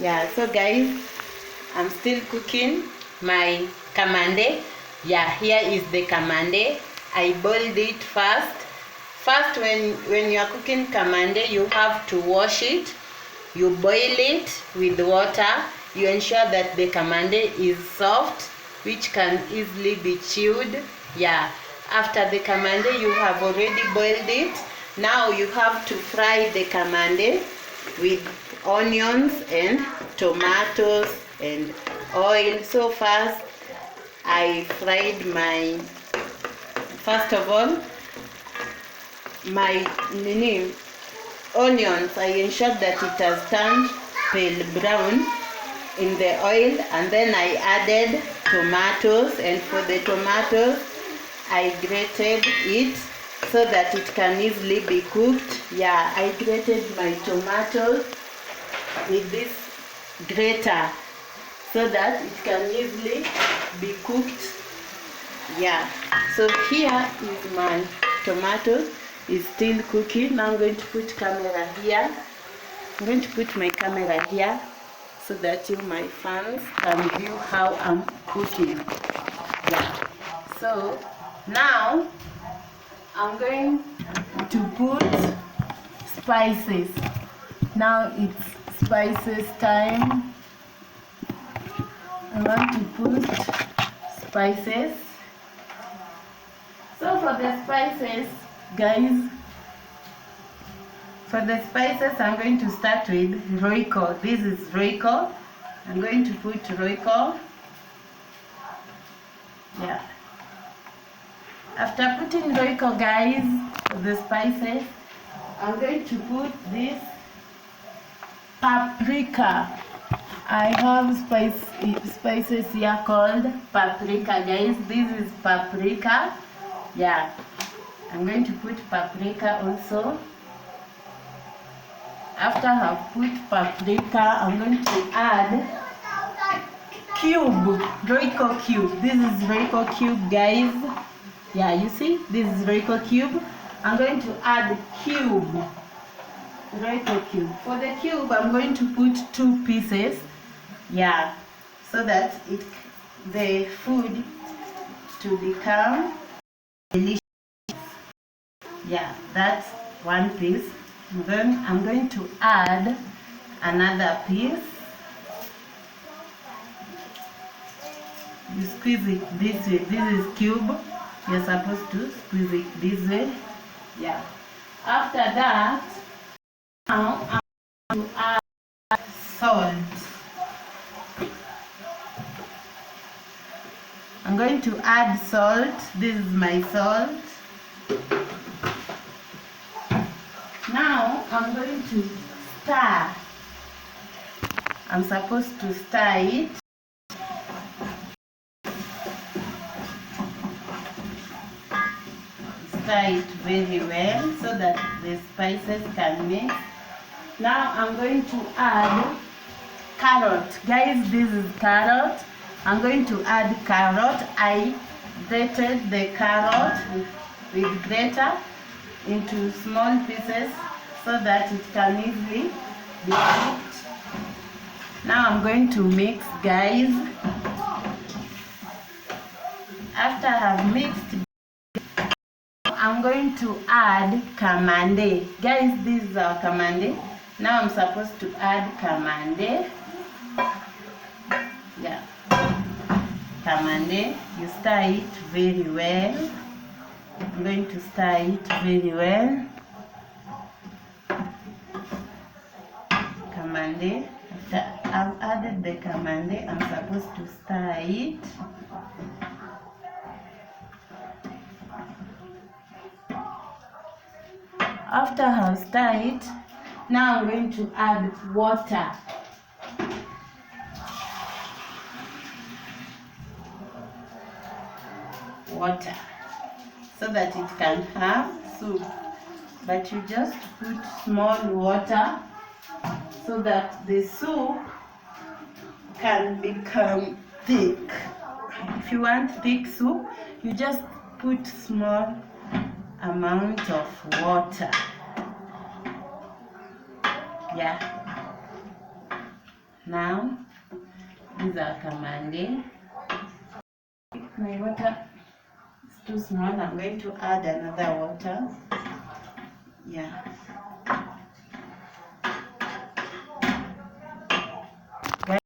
Yeah, so guys, I'm still cooking my kamande. Yeah, here is the kamande. I boiled it first. First, when you are cooking kamande, you have to wash it. You boil it with water. You ensure that the kamande is soft, which can easily be chewed. Yeah, after the kamande, you have already boiled it. Now you have to fry the kamande with onions and tomatoes and oil. So first I fried first of all my onions. I ensured that it has turned pale brown in the oil, and then I added tomatoes, and for the tomatoes I grated it so that it can easily be cooked. Yeah, I grated my tomatoes with this grater so that it can easily be cooked. Yeah, so here is my tomato is still cooking. Now I'm going to put camera here. I'm going to put my camera here so that you, my fans, can view how I'm cooking. Yeah, so now I'm going to put spices. Now it's spices time. I want to put spices. So for the spices, guys, for the spices I'm going to start with Royco. This is Royco. I'm going to put Royco. Yeah. After putting Royco, guys, for the spices, I'm going to put this paprika. I have spices here called paprika, guys. This is paprika. Yeah, I'm going to put paprika also. After I've put paprika, I'm going to add Royco cube. This is Royco cube, guys. Yeah, you see, this is Royco cube. I'm going to add Royco cube. For the cube, I'm going to put 2 pieces. Yeah, so that the food to become delicious. Yeah, that's 1 piece. Then I'm going to add another piece. You squeeze it this way. This is cube. You're supposed to squeeze it this way. Yeah. After that, now I'm going to add salt. I'm going to add salt. This is my salt. Now I'm going to stir. I'm supposed to stir it. Stir it very well so that the spices can mix. Now I'm going to add carrot. Guys, this is carrot. I'm going to add carrot. I grated the carrot with grater into small pieces so that it can easily be cooked. Now I'm going to mix, guys. After I've mixed, I'm going to add kamande. Guys, this is our kamande. Now I'm supposed to add kamande. Yeah. Kamande, you stir it very well. I'm going to stir it very well. Kamande. After I've added the kamande, I'm supposed to stir it. After I've stirred it, now I'm going to add water. Water, so that it can have soup. But you just put small water so that the soup can become thick. If you want thick soup, you just put small amount of water. Yeah. Now, these are Kamande. My water is too small. I'm going to add another water. Yeah. Guys,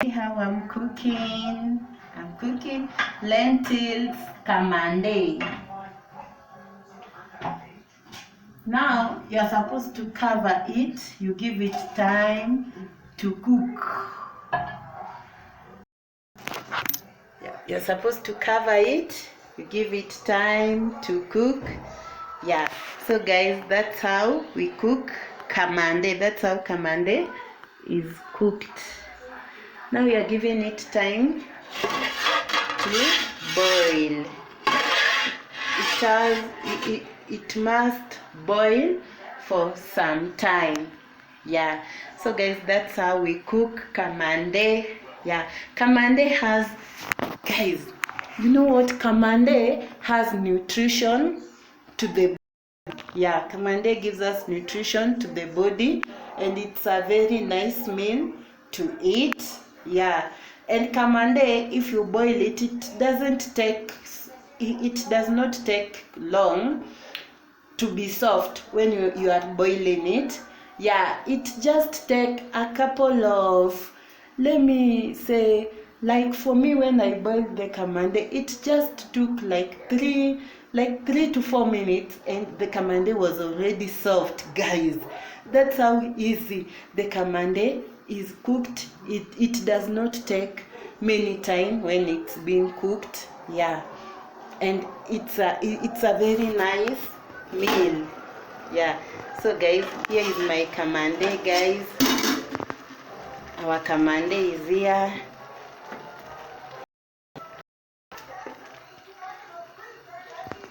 see how I'm cooking? I'm cooking lentils Kamande. Now, you're supposed to cover it. You give it time to cook. You're supposed to cover it. You give it time to cook. Yeah. So guys, that's how we cook Kamande. That's how Kamande is cooked. Now you're giving it time to boil. It must boil for some time. Yeah. So guys, that's how we cook Kamande. Yeah. Kamande has, guys, you know what? Kamande has nutrition to the, yeah, Kamande gives us nutrition to the body, and it's a very nice meal to eat. Yeah. And Kamande, if you boil it, it does not take long to be soft when you are boiling it. Yeah, it just take a couple of, let me say, like for me, when I boiled the Kamande, it just took like 3 to 4 minutes, and the Kamande was already soft, guys. That's how easy the Kamande is cooked. It does not take many time when it's being cooked. Yeah. And it's a very nice meal. Yeah. So guys, here is my Kamande, guys. Our Kamande is here.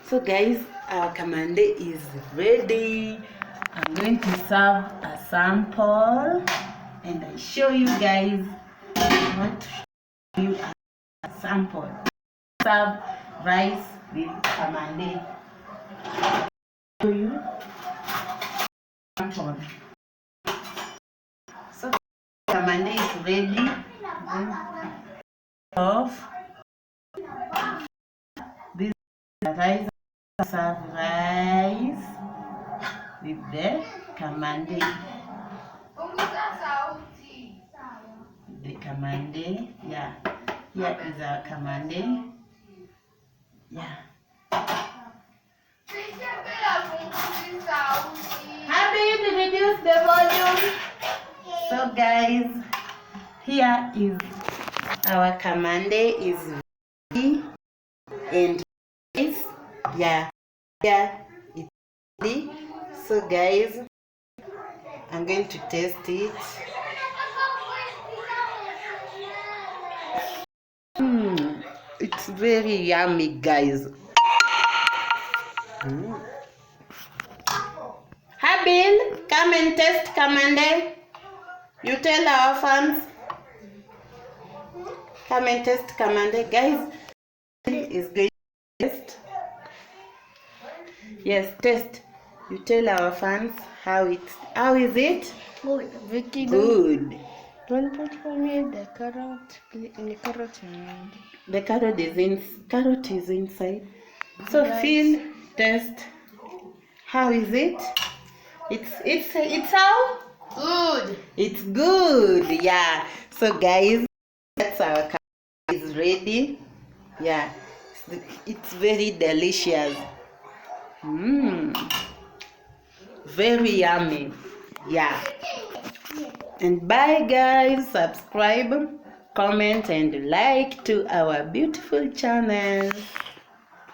So guys, our Kamande is ready. I'm going to serve a sample, and I show you guys. I want to show you a sample. Serve rice with Kamande. Show you sample. So Kamande is ready. Off. This is the rice. Serve rice with the Kamande. The Kamande, yeah. Here is our Kamande. Yeah. Happy to reduce the volume. So guys, here is our Kamande is ready, and this, yeah, it's ready. So guys, I'm going to taste it. It's very yummy, guys. Habil, come and taste Kamande. You tell our fans. Come and taste Kamande, guys. Is going to taste. Yes, taste. You tell our fans how is it? Good. Vicky, Good. don't put for me the carrot. The carrot is inside. So feel, taste. How is it? It's how? Good. It's good. Yeah. So guys, that's our carrot is ready. Yeah. It's very delicious. Very yummy. Yeah. And bye guys. Subscribe, comment and like to our beautiful channel.